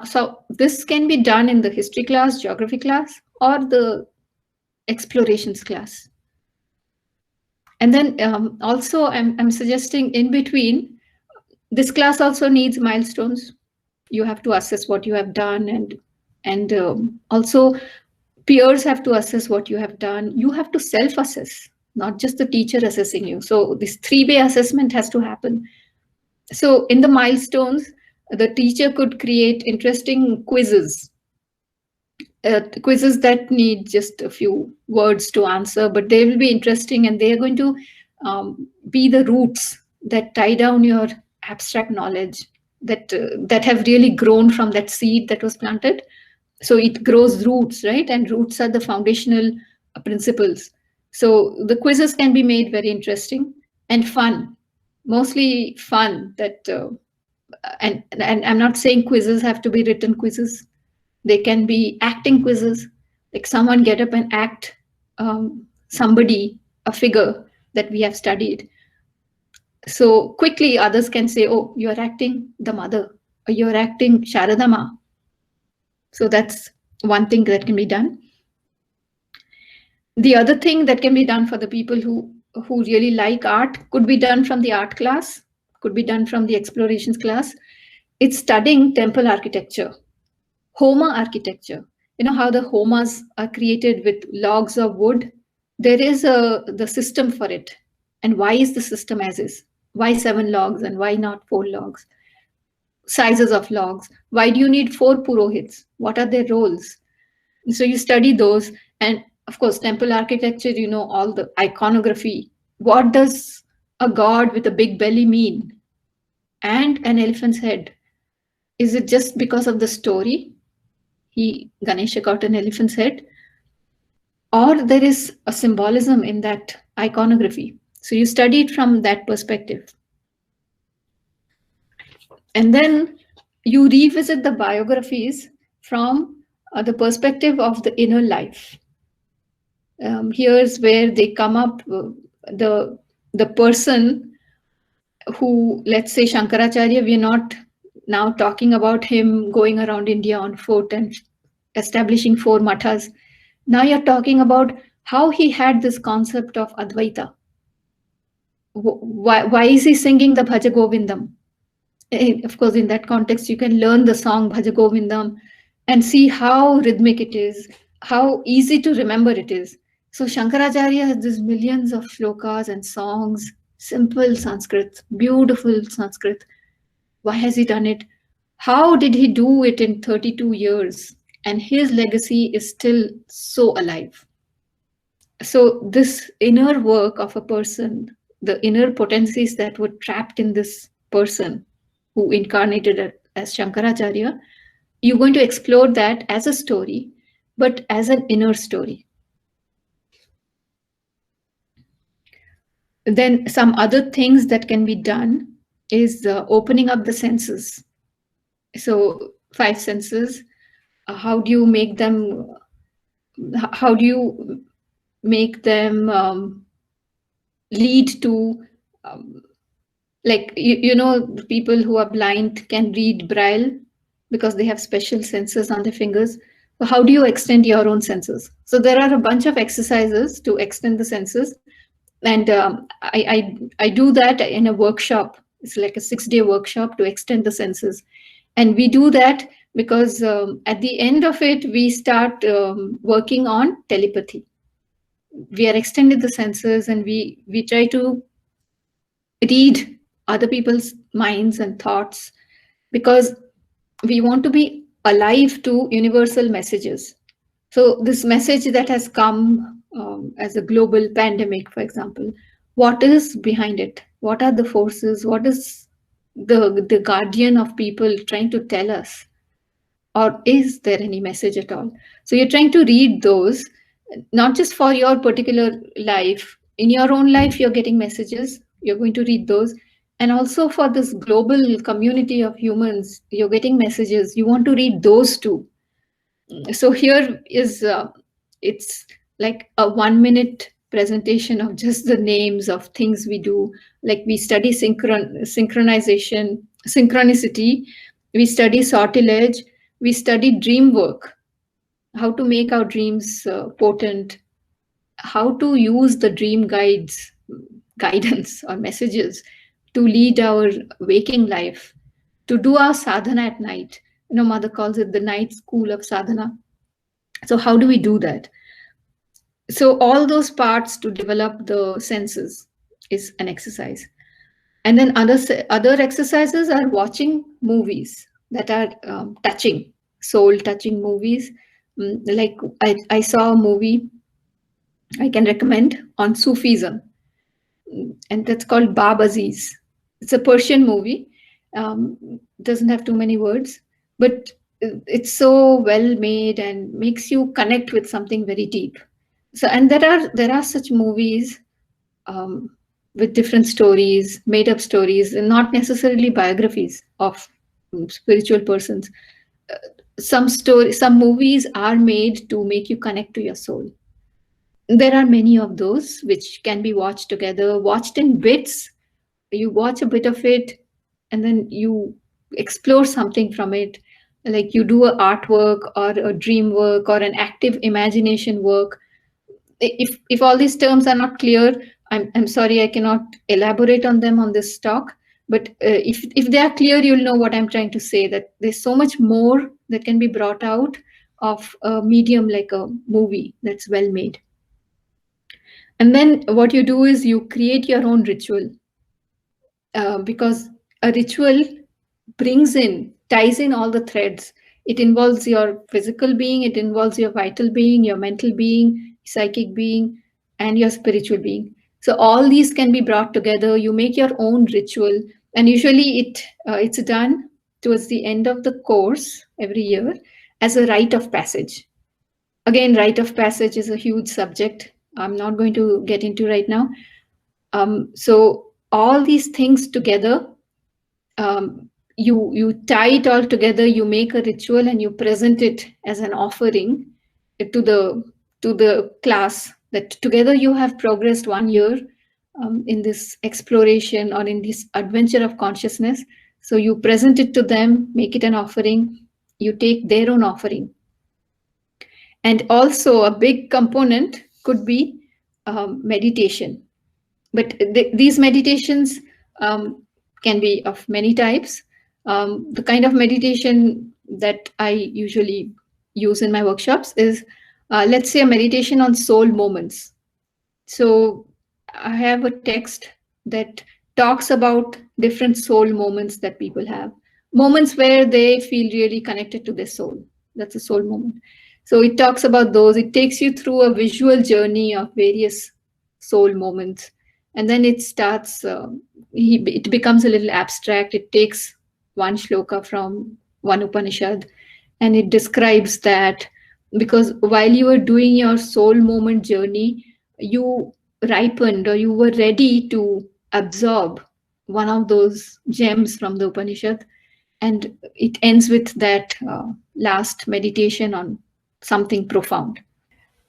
So this can be done in the history class, geography class, or the explorations class. And then also I'm suggesting in between, this class also needs milestones. You have to assess what you have done, and also peers have to assess what you have done. You have to self-assess, not just the teacher assessing you. So this 3-way assessment has to happen. So in the milestones, the teacher could create interesting quizzes that need just a few words to answer, but they will be interesting, and they are going to be the roots that tie down your abstract knowledge that have really grown from that seed that was planted. So it grows roots, right? And roots are the foundational principles. So the quizzes can be made very interesting and fun, mostly fun. And I'm not saying quizzes have to be written quizzes. They can be acting quizzes, like someone get up and act somebody, a figure that we have studied. So quickly others can say, oh, you're acting the mother, or you're acting Sharadama. So that's one thing that can be done. The other thing that can be done for the people who really like art could be done from the art class, could be done from the explorations class. It's studying temple architecture, Homa architecture. You know how the homas are created with logs of wood? There is the system for it. And why is the system as is? Why 7 logs and why not 4 logs? Sizes of logs. Why do you need 4 purohits? What are their roles? So you study those. And of course, temple architecture, you know, all the iconography. What does a god with a big belly mean? And an elephant's head. Is it just because of the story? Ganesha got an elephant's head, or there is a symbolism in that iconography. So you study it from that perspective. And then you revisit the biographies from the perspective of the inner life. Here's where they come up, the person who, let's say Shankaracharya, we're not now talking about him going around India on foot and establishing 4 mathas. Now you're talking about how he had this concept of Advaita. Why is he singing the Bhaja Govindam? Of course, in that context, you can learn the song Bhaja Govindam and see how rhythmic it is, how easy to remember it is. So Shankaracharya has these millions of shlokas and songs, simple Sanskrit, beautiful Sanskrit. Why has he done it? How did he do it in 32 years? And his legacy is still so alive. So this inner work of a person, the inner potencies that were trapped in this person who incarnated as Shankaracharya, you're going to explore that as a story, but as an inner story. Then some other things that can be done is opening up the senses. So 5 senses, how do you make them lead to like you know, people who are blind can read Braille because they have special senses on their fingers. So how do you extend your own senses? So there are a bunch of exercises to extend the senses, and I do that in a workshop. It's like a 6-day workshop to extend the senses, and we do that because at the end of it we start working on telepathy. We are extending the senses, and we try to read other people's minds and thoughts, because we want to be alive to universal messages. So this message that has come as a global pandemic, for example, what is behind it? What are the forces? What is the guardian of people trying to tell us? Or is there any message at all? So you're trying to read those, not just for your particular life. In your own life, you're getting messages, you're going to read those. And also for this global community of humans, you're getting messages, you want to read those too. So here is, it's like a 1-minute presentation of just the names of things we do. Like we study synchronicity, we study sortilege, we study dream work, how to make our dreams potent, how to use the dream guidance or messages to lead our waking life, to do our sadhana at night. You know, Mother calls it the night school of sadhana. So how do we do that? So all those parts to develop the senses is an exercise. And then other exercises are watching movies that are touching, soul touching movies. Like I saw a movie I can recommend on Sufism, and that's called Bab Aziz. It's a Persian movie. Doesn't have too many words, but it's so well made and makes you connect with something very deep. So, and there are such movies um, with different stories, made up stories, and not necessarily biographies of spiritual persons. Some movies are made to make you connect to your soul. There are many of those which can be watched together, watched in bits. You watch a bit of it, and then you explore something from it. Like you do a artwork or a dream work or an active imagination work. If all these terms are not clear, I'm sorry, I cannot elaborate on them on this talk. But if they are clear, you'll know what I'm trying to say, that there's so much more that can be brought out of a medium like a movie that's well made. And then what you do is you create your own ritual, because a ritual ties in all the threads. It involves your physical being, it involves your vital being, your mental being, psychic being, and your spiritual being. So all these can be brought together. You make your own ritual, and usually it's done towards the end of the course every year as a rite of passage. Again, rite of passage is a huge subject. I'm not going to get into right now. So all these things together, you tie it all together. You make a ritual and you present it as an offering to the class. That together you have progressed 1 year in this exploration or in this adventure of consciousness. So you present it to them, make it an offering. You take their own offering. And also a big component could be meditation. But these meditations can be of many types. The kind of meditation that I usually use in my workshops is, let's say, a meditation on soul moments. So I have a text that talks about different soul moments that people have, moments where they feel really connected to their soul. That's a soul moment. So it talks about those. It takes you through a visual journey of various soul moments, and then it starts. It becomes a little abstract. It takes one shloka from one Upanishad, and it describes that, because while you were doing your soul moment journey, you ripened or you were ready to absorb one of those gems from the Upanishad. And it ends with that last meditation on something profound.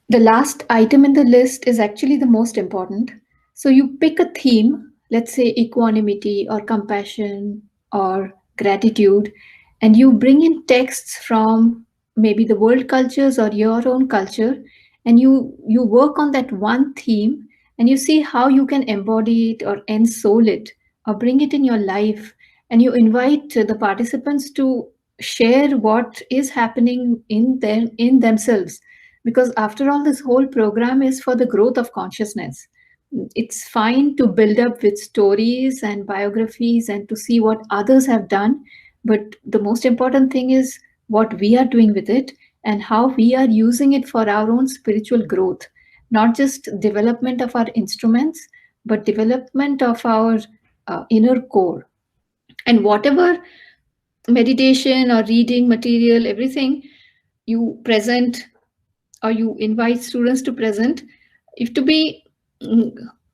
The last item in the list is actually the most important. So you pick a theme, let's say equanimity or compassion or gratitude, and you bring in texts from maybe the world cultures or your own culture, and you work on that one theme, and you see how you can embody it or ensoul it or bring it in your life, and you invite the participants to share what is happening in themselves, because after all, this whole program is for the growth of consciousness. It's fine to build up with stories and biographies and to see what others have done, but the most important thing is what we are doing with it and how we are using it for our own spiritual growth, not just development of our instruments, but development of our inner core. And whatever meditation or reading material, everything you present or you invite students to present, if to be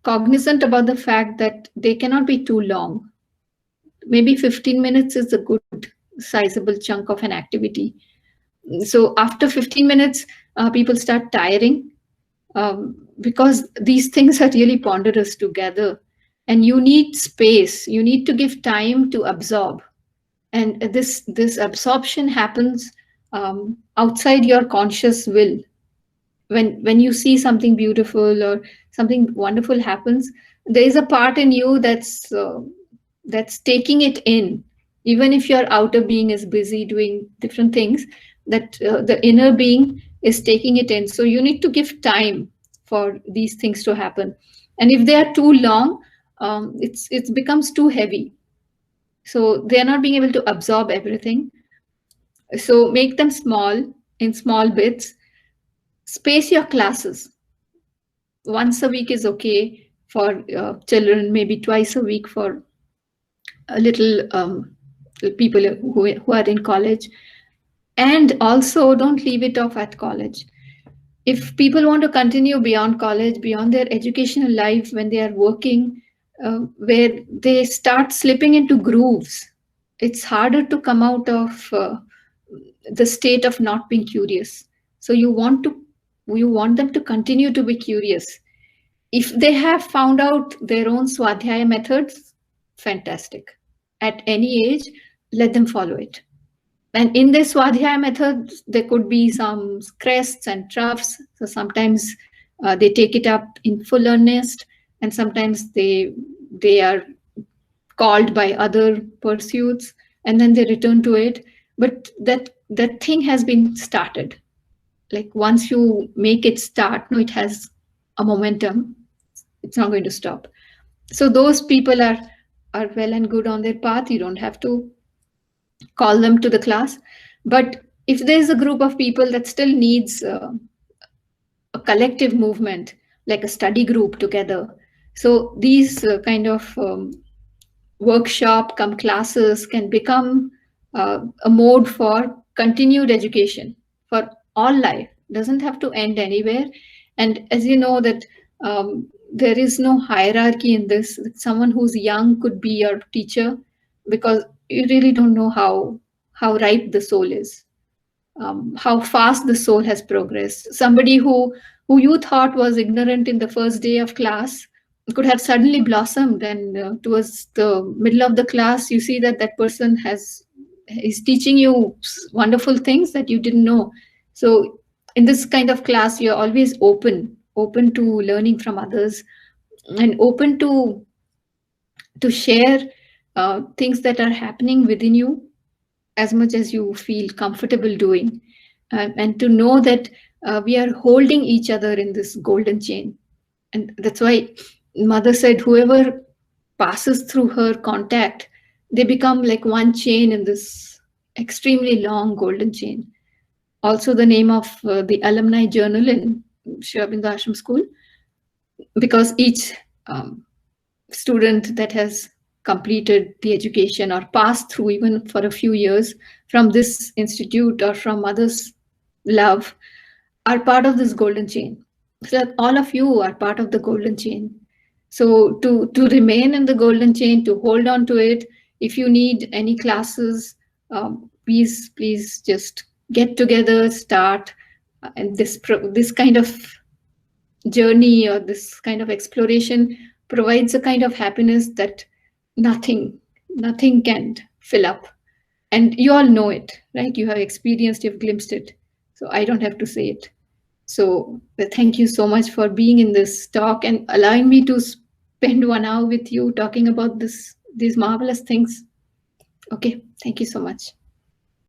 cognizant about the fact that they cannot be too long. Maybe 15 minutes is a good sizable chunk of an activity. So after 15 minutes, people start tiring, because these things are really ponderous together, and you need space. You need to give time to absorb, and this absorption happens outside your conscious will. When you see something beautiful or something wonderful happens, there is a part in you that's taking it in, even if your outer being is busy doing different things, that the inner being is taking it in. So you need to give time for these things to happen. And if they are too long, it becomes too heavy. So they are not being able to absorb everything. So make them small, in small bits. Space your classes. Once a week is okay for children, maybe twice a week for a little people who are in college. And also don't leave it off at college. If people want to continue beyond college, beyond their educational life, when they are working, where they start slipping into grooves, it's harder to come out of the state of not being curious. So you want them to continue to be curious. If they have found out their own Swadhyaya methods, fantastic. At any age, let them follow it. And in this Swadhyaya method, there could be some crests and troughs. So sometimes they take it up in full earnest, and sometimes they are called by other pursuits, and then they return to it. But that thing has been started. Like once you make it start, no, it has a momentum. It's not going to stop. So those people are well and good on their path. You don't have to call them to the class. But if there's a group of people that still needs a collective movement, like a study group together, so these kind of workshop come classes can become a mode for continued education for all life. Doesn't have to end anywhere. And as you know that there is no hierarchy in this. Someone who's young could be your teacher, because you really don't know how ripe the soul is, how fast the soul has progressed. Somebody who you thought was ignorant in the first day of class could have suddenly blossomed, and towards the middle of the class, you see that that person is teaching you wonderful things that you didn't know. So in this kind of class, you're always open to learning from others, and open to share things that are happening within you as much as you feel comfortable doing, and to know that we are holding each other in this golden chain. And that's why mother said whoever passes through her contact, they become like one chain in this extremely long golden chain. Also the name of the alumni journal in Sri Aurobindo Ashram School, because each student that has completed the education or passed through even for a few years from this institute or from mother's love are part of this golden chain. So that all of you are part of the golden chain. So to remain in the golden chain, to hold on to it, if you need any classes, please just get together, start, and this kind of journey or this kind of exploration provides a kind of happiness that nothing can fill up. And you all know it, right? You have experienced, you've glimpsed it. So I don't have to say it. So thank you so much for being in this talk and allowing me to spend 1 hour with you talking about these marvelous things. Okay, thank you so much.